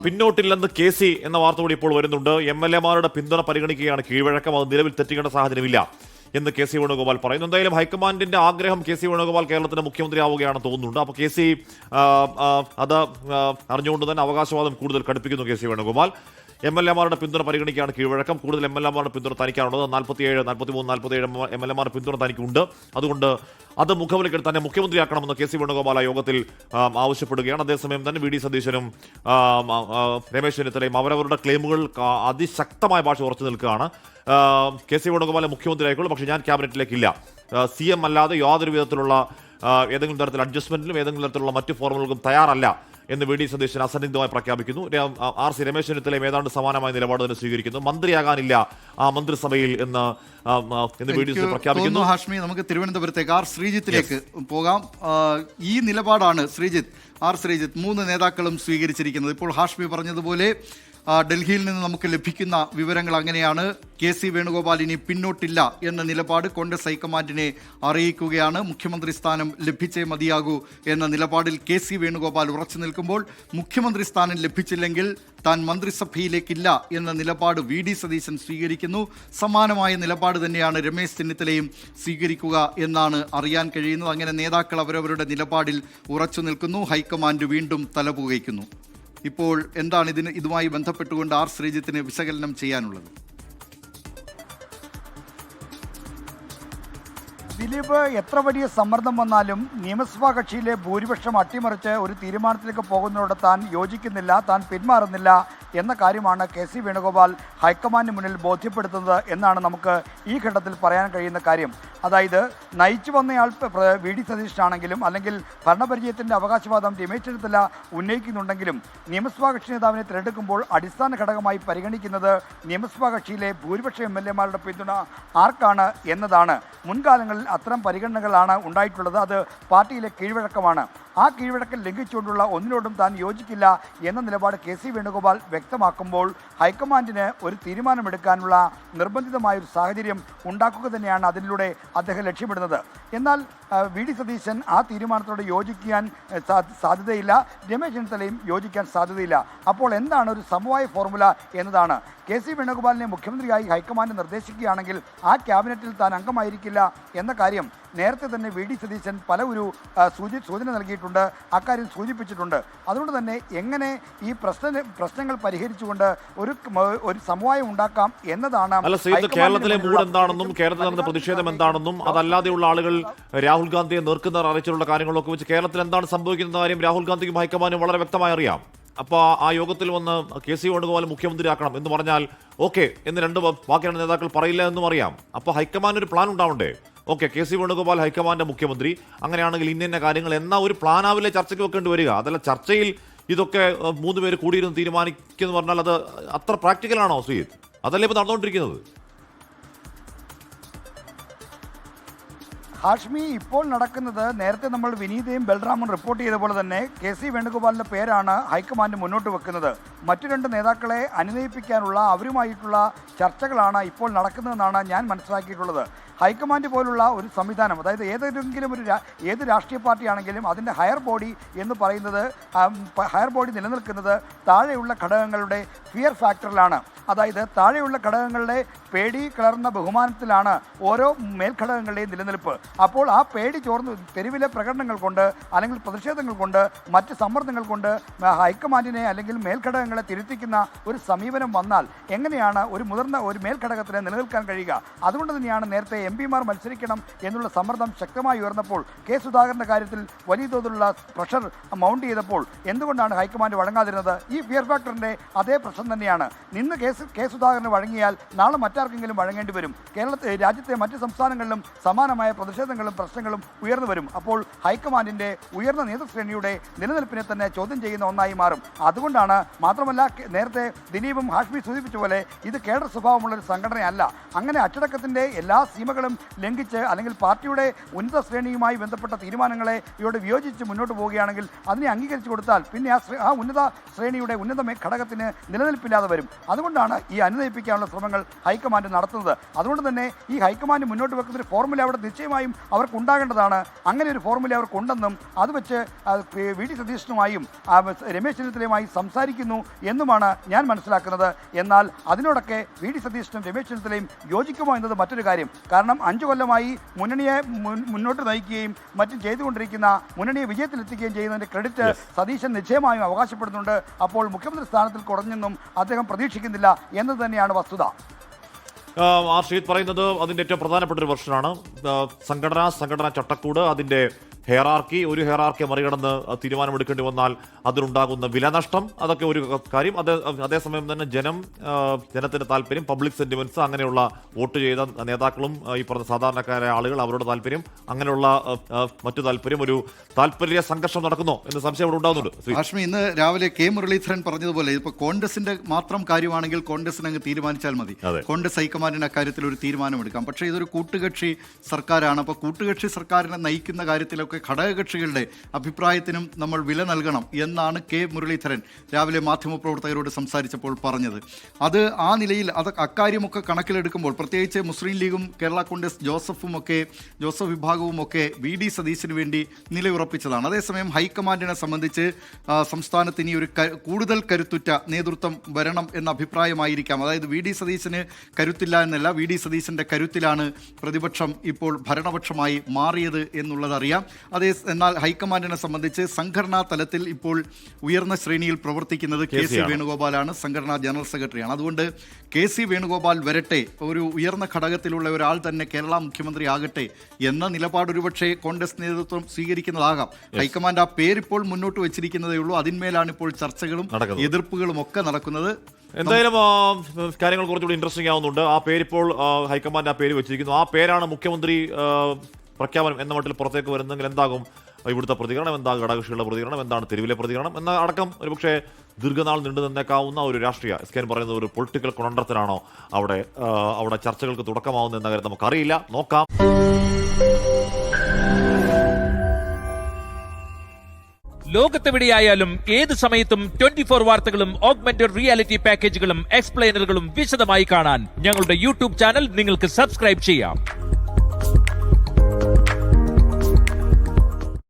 പിന്നോട്ടില്ലെന്ന് KC എന്ന വാർത്ത കൂടി ഇപ്പോൾ വരുന്നുണ്ട്. MLA-മാരുടെ പിന്തുണ പരിഗണിക്കുകയാണ് കീഴ്വഴക്കം. അത് നിലവിൽ തെറ്റിക്കേണ്ട സാഹചര്യമില്ല എന്ന് KC വേണുഗോപാൽ പറയുന്നു. എന്തായാലും ഹൈക്കമാൻഡിന്റെ ആഗ്രഹം KC വേണുഗോപാൽ കേരളത്തിന്റെ മുഖ്യമന്ത്രി ആവുകയാണെന്ന് തോന്നുന്നുണ്ട്. അപ്പോൾ KC അത് അറിഞ്ഞുകൊണ്ട് തന്നെ അവകാശവാദം കൂടുതൽ കടുപ്പിക്കുന്നു KC വേണുഗോപാൽ. MLA-മാരുടെ പിന്തുണ പരിഗണിക്കുകയാണ് കീഴ്വഴക്കം. കൂടുതൽ MLA-മാരുടെ പിന്തുണ തനിക്കാണുള്ളത്. 47, 43, 47 MLA-മാരുടെ പിന്തുണ തനിക്കുണ്ട്. അതുകൊണ്ട് അത് മുഖവിലക്കെടുത്ത് തന്നെ മുഖ്യമന്ത്രിയാക്കണമെന്ന് KC വേണുഗോപാൽ ആ യോഗത്തിൽ ആവശ്യപ്പെടുകയാണ്. അതേസമയം തന്നെ VD സതീശനും രമേശ് ചെന്നിത്തലയും അവരവരുടെ ക്ലെയിമുകൾ അതിശക്തമായ ഭാഷ ഉറച്ചു നിൽക്കുകയാണ്. KC വേണുഗോപാലെ മുഖ്യമന്ത്രി ആയിക്കോളൂ, പക്ഷേ ഞാൻ ക്യാബിനറ്റിലേക്കില്ല. CM അല്ലാതെ യാതൊരു വിധത്തിലുള്ള ഏതെങ്കിലും തരത്തിലുള്ള അഡ്ജസ്റ്റ്മെന്റിലും ഏതെങ്കിലും തരത്തിലുള്ള മറ്റു ഫോർമുകൾക്കും തയ്യാറല്ല എന്ന് VD സതീശൻ അസന്നിഗ്ധമായി പ്രഖ്യാപിക്കുന്നു. RC രമേശ് ചെന്നിത്തലയും ഏതാണ്ട് സമാനമായ നിലപാട് തന്നെ സ്വീകരിക്കുന്നു. മന്ത്രിയാകാനില്ല ആ മന്ത്രിസഭയിൽ എന്ന് VD സതീശൻ പ്രഖ്യാപിക്കുന്നു. ഹാഷ്മി, നമുക്ക് തിരുവനന്തപുരത്തേക്ക് ശ്രീജിത്തിലേക്ക് പോകാം. ഈ നിലപാടാണ് ശ്രീജിത്ത് 3 നേതാക്കളും സ്വീകരിച്ചിരിക്കുന്നത്. ഇപ്പോൾ ഹാഷ്മി പറഞ്ഞതുപോലെ ഡൽഹിയിൽ നിന്ന് നമുക്ക് ലഭിക്കുന്ന വിവരങ്ങൾ അങ്ങനെയാണ്. KC വേണുഗോപാൽ ഇനി പിന്നോട്ടില്ല എന്ന നിലപാട് കോൺഗ്രസ് ഹൈക്കമാൻഡിനെ അറിയിക്കുകയാണ്. മുഖ്യമന്ത്രി സ്ഥാനം ലഭിച്ചേ മതിയാകൂ എന്ന നിലപാടിൽ KC വേണുഗോപാൽ ഉറച്ചു നിൽക്കുമ്പോൾ, മുഖ്യമന്ത്രി സ്ഥാനം ലഭിച്ചില്ലെങ്കിൽ താൻ മന്ത്രിസഭയിലേക്കില്ല എന്ന നിലപാട് VD സതീശൻ സ്വീകരിക്കുന്നു. സമാനമായ നിലപാട് തന്നെയാണ് രമേശ് ചെന്നിത്തലയും സ്വീകരിക്കുക എന്നാണ് അറിയാൻ കഴിയുന്നത്. അങ്ങനെ നേതാക്കൾ അവരവരുടെ നിലപാടിൽ ഉറച്ചു നിൽക്കുന്നു. ഹൈക്കമാൻഡ് വീണ്ടും തലപുകയ്ക്കുന്നു. ഇപ്പോൾ എന്താണ് ഇതുമായി ബന്ധപ്പെട്ടുകൊണ്ട് ശ്രീജിത്തിന് വിശകലനം ചെയ്യാനുള്ളത്? ദിലീപ്, എത്ര വലിയ സമ്മർദ്ദം വന്നാലും നിയമസഭാ കക്ഷിയിലെ ഭൂരിപക്ഷം അട്ടിമറിച്ച് ഒരു തീരുമാനത്തിലേക്ക് പോകുന്നതോട് താൻ യോജിക്കുന്നില്ല, താൻ പിന്മാറുന്നില്ല എന്ന കാര്യമാണ് KC വേണുഗോപാൽ ഹൈക്കമാൻഡിന് മുന്നിൽ ബോധ്യപ്പെടുത്തുന്നത് എന്നാണ് നമുക്ക് ഈ ഘട്ടത്തിൽ പറയാൻ കഴിയുന്ന കാര്യം. അതായത് നയിച്ചു വന്നയാൾ VD സതീശനാണെങ്കിലും അല്ലെങ്കിൽ ഭരണപരിചയത്തിൻ്റെ അവകാശവാദം രമേശ് ചെന്നിത്തല ഉന്നയിക്കുന്നുണ്ടെങ്കിലും നിയമസഭാ കക്ഷി നേതാവിനെ തിരഞ്ഞെടുക്കുമ്പോൾ അടിസ്ഥാന ഘടകമായി പരിഗണിക്കുന്നത് നിയമസഭാ കക്ഷിയിലെ ഭൂരിപക്ഷ MLA-മാരുടെ പിന്തുണ ആർക്കാണ് എന്നതാണ്. മുൻകാലങ്ങളിൽ അത്തരം പരിഗണനകളാണ് ഉണ്ടായിട്ടുള്ളത്. അത് പാർട്ടിയിലെ കീഴ്വഴക്കമാണ്. ആ കീഴ്വഴക്കം ലംഘിച്ചുകൊണ്ടുള്ള ഒന്നിനോടും താൻ യോജിക്കില്ല എന്ന നിലപാട് KC വേണുഗോപാൽ വ്യക്തമാക്കുമ്പോൾ ഹൈക്കമാൻഡിന് ഒരു തീരുമാനമെടുക്കാനുള്ള നിർബന്ധിതമായൊരു സാഹചര്യം ഉണ്ടാക്കുക തന്നെയാണ് അതിലൂടെ അദ്ദേഹം ലക്ഷ്യമിടുന്നത്. എന്നാൽ VD സതീശൻ ആ തീരുമാനത്തോട് യോജിക്കാൻ സാധ്യതയില്ല, രമേശ് ചെന്നിത്തലയും യോജിക്കാൻ സാധ്യതയില്ല. അപ്പോൾ എന്താണ് ഒരു സമവായ ഫോർമുല എന്നതാണ്. KC വേണുഗോപാലിനെ മുഖ്യമന്ത്രിയായി ഹൈക്കമാൻഡ് നിർദ്ദേശിക്കുകയാണെങ്കിൽ ആ ക്യാബിനറ്റിൽ താൻ അംഗമായിരിക്കില്ല എന്ന കാര്യം നേരത്തെ തന്നെ VD സതീശൻ പല ഒരു സൂചന നൽകിയിട്ടുണ്ട്, അക്കാര്യം സൂചിപ്പിച്ചിട്ടുണ്ട്. അതുകൊണ്ട് തന്നെ എങ്ങനെ ഈ പ്രശ്നങ്ങൾ പരിഹരിച്ചുകൊണ്ട് ഒരു സമവായം ഉണ്ടാക്കാം എന്നതാണ്. കേരളത്തിലെ മൂഡ് എന്താണെന്നും കേരളത്തിൽ നടന്ന പ്രതിഷേധം എന്താണെന്നും അതല്ലാതെയുള്ള ആളുകൾ രാഹുൽ ഗാന്ധിയെ നേർക്കുന്നവർ അറിയിച്ചിട്ടുള്ള കാര്യങ്ങളൊക്കെ വെച്ച് കേരളത്തിൽ എന്താണ് സംഭവിക്കുന്ന കാര്യം രാഹുൽ ഗാന്ധിക്കും ഹൈക്കമാൻഡും വളരെ വ്യക്തമായി അറിയാം. അപ്പോൾ ആ യോഗത്തിൽ വന്ന് KC വേണുഗോപാൽ മുഖ്യമന്ത്രിയാക്കണം എന്ന് പറഞ്ഞാൽ ഓക്കെ എന്ന് ബാക്കിയുള്ള നേതാക്കൾ പറയില്ല എന്നും അറിയാം. അപ്പോൾ ഹൈക്കമാൻഡ് ഒരു പ്ലാൻ ഉണ്ടാവണ്ടേ? ഓക്കെ, KC വേണുഗോപാൽ ഹൈക്കമാൻഡ് മുഖ്യമന്ത്രി, അങ്ങനെയാണെങ്കിൽ ഇന്ന കാര്യങ്ങൾ എന്നാ ഒരു പ്ലാനാവിലെ ചർച്ചയ്ക്ക് വെക്കേണ്ടി വരിക. അതല്ല ചർച്ചയിൽ ഇതൊക്കെ 3 പേര് കൂടിയിരുന്ന് തീരുമാനിക്കുമെന്ന് പറഞ്ഞാൽ അത് അത്ര പ്രാക്ടിക്കലാണോ ശ്രീജിത്ത്? അതല്ലേ ഇപ്പോൾ നടന്നുകൊണ്ടിരിക്കുന്നത്? ഹാഷ്മി, ഇപ്പോൾ നടക്കുന്നത് നേരത്തെ നമ്മൾ വിനീതയും ബൽറാമും റിപ്പോർട്ട് ചെയ്ത പോലെ തന്നെ KC വേണുഗോപാലിൻ്റെ പേരാണ് ഹൈക്കമാൻഡ് മുന്നോട്ട് വെക്കുന്നത്. മറ്റു 2 നേതാക്കളെ അനുനയിപ്പിക്കാനുള്ള അവരുമായിട്ടുള്ള ചർച്ചകളാണ് ഇപ്പോൾ നടക്കുന്നതെന്നാണ് ഞാൻ മനസ്സിലാക്കിയിട്ടുള്ളത്. ഹൈക്കമാൻഡ് പോലുള്ള ഒരു സംവിധാനം, അതായത് ഏത് രാഷ്ട്രീയ പാർട്ടിയാണെങ്കിലും അതിൻ്റെ ഹയർ ബോഡി എന്ന് പറയുന്നത് ഹയർ ബോഡി നിലനിൽക്കുന്നത് താഴെയുള്ള ഘടകങ്ങളുടെ ഫിയർ ഫാക്ടറിലാണ്. അതായത് താഴെയുള്ള ഘടകങ്ങളുടെ പേടി കലർന്ന ബഹുമാനത്തിലാണ് ഓരോ മേൽഘടകങ്ങളുടെയും നിലനിൽപ്പ്. അപ്പോൾ ആ പേടി ചോർന്ന് തെരുവിലെ പ്രകടനങ്ങൾ കൊണ്ട് അല്ലെങ്കിൽ പ്രതിഷേധങ്ങൾ കൊണ്ട് മറ്റ് സമ്മർദ്ദങ്ങൾ കൊണ്ട് ഹൈക്കമാൻഡിനെ അല്ലെങ്കിൽ മേൽഘടകങ്ങളെ തിരുത്തിക്കുന്ന ഒരു സമീപനം വന്നാൽ എങ്ങനെയാണ് ഒരു മുതിർന്ന ഒരു മേൽഘടകത്തിന് നിലനിൽക്കാൻ കഴിയുക? അതുകൊണ്ട് തന്നെയാണ് നേരത്തെ MP-മാർ മത്സരിക്കണം എന്നുള്ള സമ്മർദ്ദം ശക്തമായി ഉയർന്നപ്പോൾ സുധാകരൻ്റെ കാര്യത്തിൽ വലിയ തോതിലുള്ള പ്രഷർ മൗണ്ട് ചെയ്തപ്പോൾ എന്തുകൊണ്ടാണ് ഹൈക്കമാൻഡ് വഴങ്ങാതിരുന്നത്? ഈ ഫിയർ ഫാക്ടറിൻ്റെ അതേ പ്രശ്നം തന്നെയാണ്. നിന്ന് സുധാകരന് വഴങ്ങിയാൽ നാളെ മറ്റാർക്കെങ്കിലും വഴങ്ങേണ്ടി വരും. രാജ്യത്തെ മറ്റ് സംസ്ഥാനങ്ങളിലും സമാനമായ പ്രതിഷേധങ്ങളും പ്രശ്നങ്ങളും ഉയർന്നു വരും. അപ്പോൾ ഹൈക്കമാൻഡിൻ്റെ ഉയർന്ന നേതൃശ്രേണിയുടെ നിലനിൽപ്പിനെ തന്നെ ചോദ്യം ചെയ്യുന്ന ഒന്നായി മാറും. അതുകൊണ്ടാണ്, മാത്രമല്ല നേരത്തെ ദിലീപും ഹാഷ്മി സൂചിപ്പിച്ച പോലെ ഇത് കേഡർ സ്വഭാവമുള്ളൊരു സംഘടനയല്ല. അങ്ങനെ അച്ചടക്കത്തിൻ്റെ എല്ലാ സീമകളും നിലപാടുകളും ലംഘിച്ച് അല്ലെങ്കിൽ പാർട്ടിയുടെ ഉന്നത ശ്രേണിയുമായി ബന്ധപ്പെട്ട തീരുമാനങ്ങളെ ഇവരോട് വിയോജിച്ച് മുന്നോട്ട് പോവുകയാണെങ്കിൽ അതിനെ അംഗീകരിച്ചു കൊടുത്താൽ പിന്നെ ആ ഉന്നത ശ്രേണിയുടെ ഉന്നത ഘടകത്തിന് നിലനിൽപ്പില്ലാതെ വരും. അതുകൊണ്ടാണ് ഈ അനുനയിപ്പിക്കാനുള്ള ശ്രമങ്ങൾ ഹൈക്കമാൻഡ് നടത്തുന്നത്. അതുകൊണ്ട് തന്നെ ഈ ഹൈക്കമാൻഡ് മുന്നോട്ട് വെക്കുന്ന ഒരു ഫോർമുല അവിടെ നിശ്ചയമായും അവർക്കുണ്ടാകേണ്ടതാണ്. അങ്ങനെ ഒരു ഫോർമുല അവർക്കുണ്ടെന്നും അത് വെച്ച് വി.ഡി. സതീശനുമായും രമേശ് ചെന്നിത്തലയുമായി സംസാരിക്കുന്നു എന്നുമാണ് ഞാൻ മനസ്സിലാക്കുന്നത്. എന്നാൽ അതിനോടൊക്കെ വി.ഡി. സതീശനും രമേശ് ചെന്നിത്തലയും യോജിക്കുമോ എന്നത് മറ്റൊരു കാര്യം. കാരണം 5 കൊല്ലമായി മുന്നണിയെ മുന്നോട്ട് നയിക്കുകയും മറ്റും ചെയ്തുകൊണ്ടിരിക്കുന്ന മുന്നണിയെ വിജയത്തിലെത്തിക്കുകയും ചെയ്യുന്നതിൻ്റെ ക്രെഡിറ്റ് സതീശൻ നിശ്ചയമായും അവകാശപ്പെടുന്നുണ്ട്. അപ്പോൾ മുഖ്യമന്ത്രി സ്ഥാനത്തിൽ കുറഞ്ഞെന്നും അദ്ദേഹം പ്രതീക്ഷിക്കുന്നില്ല എന്നത് തന്നെയാണ് വസ്തുത. ശ്രീജിത്ത് പറയുന്നത് അതിൻ്റെ ഏറ്റവും പ്രധാനപ്പെട്ട ഒരു പ്രശ്നമാണ് സംഘടനാ ചട്ടക്കൂട്, അതിൻ്റെ ഹെയറാർക്കി. ഒരു ഹെയറാർക്കി മറികടന്ന് തീരുമാനമെടുക്കേണ്ടി വന്നാൽ അതിനുണ്ടാകുന്ന വിലനഷ്ടം, അതൊക്കെ ഒരു കാര്യം. അതേസമയം തന്നെ ജനത്തിന്റെ താല്പര്യം, പബ്ലിക് സെന്റിമെന്റ്സ്, അങ്ങനെയുള്ള വോട്ട് ചെയ്ത നേതാക്കളും ഈ പറഞ്ഞ സാധാരണക്കാരായ ആളുകൾ, അവരുടെ താല്പര്യം, അങ്ങനെയുള്ള മറ്റു താല്പര്യം, ഒരു താല്പര്യ സംഘർഷം നടക്കുന്നോ എന്ന് സംശയം ഇവിടെ ഉണ്ടാകുന്നുണ്ട്. ഹാഷ്മി, ഇന്ന് രാവിലെ കെ മുരളീധരൻ പറഞ്ഞതുപോലെ ഇപ്പോൾ കോൺഗ്രസിന്റെ മാത്രം കാര്യമാണെങ്കിൽ കോൺഗ്രസിന് അങ്ങ് തീരുമാനിച്ചാൽ മതി. കോൺഗ്രസ് ഹൈക്കമാൻഡിന് അക്കാര്യത്തിൽ ഒരു തീരുമാനമെടുക്കാം. പക്ഷേ ഇതൊരു കൂട്ടുകക്ഷി സർക്കാരാണ്. അപ്പോൾ കൂട്ടുകക്ഷി സർക്കാരിനെ നയിക്കുന്ന കാര്യത്തിലൊക്കെ ഘടകകക്ഷികളുടെ അഭിപ്രായത്തിനും നമ്മൾ വില നൽകണം എന്നാണ് കെ മുരളീധരൻ രാവിലെ മാധ്യമപ്രവർത്തകരോട് സംസാരിച്ചപ്പോൾ പറഞ്ഞത്. അത് ആ നിലയിൽ അക്കാര്യമൊക്കെ കണക്കിലെടുക്കുമ്പോൾ, പ്രത്യേകിച്ച് മുസ്ലിം ലീഗും കേരള കോൺഗ്രസ് ജോസഫ് വിഭാഗവും ഒക്കെ വി.ഡി. സതീശന് വേണ്ടി നിലയുറപ്പിച്ചതാണ്. അതേസമയം ഹൈക്കമാൻഡിനെ സംബന്ധിച്ച് സംസ്ഥാനത്ത് ഇനി ഒരു കൂടുതൽ കരുത്തുറ്റ നേതൃത്വം വരണം എന്ന അഭിപ്രായമായിരിക്കാം. അതായത് വി.ഡി. സതീശന് കരുത്തില്ല എന്നല്ല, വി.ഡി. സതീശന്റെ കരുത്തിലാണ് പ്രതിപക്ഷം ഇപ്പോൾ ഭരണപക്ഷമായി മാറിയത് എന്നുള്ളതറിയാം. എന്നാൽ ഹൈക്കമാൻഡിനെ സംബന്ധിച്ച് സംഘടനാ തലത്തിൽ ഇപ്പോൾ ഉയർന്ന ശ്രേണിയിൽ പ്രവർത്തിക്കുന്നത് കെ.സി. വേണുഗോപാലാണ്, സംഘടനാ ജനറൽ സെക്രട്ടറിയാണ്. അതുകൊണ്ട് കെ.സി. വേണുഗോപാൽ വരട്ടെ, ഒരു ഉയർന്ന ഘടകത്തിലുള്ള ഒരാൾ തന്നെ കേരള മുഖ്യമന്ത്രി ആകട്ടെ എന്ന നിലപാട് ഒരുപക്ഷെ കോൺഗ്രസ് നേതൃത്വം സ്വീകരിക്കുന്നതാകാം. ഹൈക്കമാൻഡ് ആ പേരിപ്പോൾ മുന്നോട്ട് വെച്ചിരിക്കുന്നതേ ഉള്ളൂ. അതിന്മേലാണ് ഇപ്പോൾ ചർച്ചകളും എതിർപ്പുകളും ഒക്കെ നടക്കുന്നത്. എന്തായാലും കാര്യങ്ങൾ കുറച്ചുകൂടി ഇൻട്രസ്റ്റിംഗ് ആവുന്നുണ്ട്. ആ പേരിപ്പോൾ ഹൈക്കമാൻഡ് ആ പേര് വെച്ചിരിക്കുന്നു. ആ പേരാണ് മുഖ്യമന്ത്രി പ്രഖ്യാപനം എന്ന മട്ടിൽ പുറത്തേക്ക് വരുന്നെങ്കിൽ എന്താകും ഇവിടുത്തെ പ്രതികരണം, എന്താ ഘടകകക്ഷികളുടെ പ്രതികരണം, എന്താണ് തെരുവിലെ പ്രതികരണം എന്ന അടക്കം ഒരുപക്ഷെ ദീർഘനാൾ നീണ്ടു നിന്നേക്കാവുന്ന ഒരു രാഷ്ട്രീയ പറയുന്നത് ഒരു പൊളിറ്റിക്കൽ കൊണണ്ടത്തിലാണോ അവിടെ ചർച്ചകൾക്ക് തുടക്കമാവുന്ന എന്ന കാര്യം നമുക്കറിയില്ല. നോക്കാം. ലോകത്തെവിടെയായാലും ഏത് സമയത്തും 24 വാർത്തകളും ഓഗ്മെന്റഡ് റിയാലിറ്റി പാക്കേജുകളും എക്സ്പ്ലെയിനറുകളും വിശദമായി കാണാൻ ഞങ്ങളുടെ യൂട്യൂബ് ചാനൽ നിങ്ങൾക്ക് സബ്സ്ക്രൈബ് ചെയ്യാം.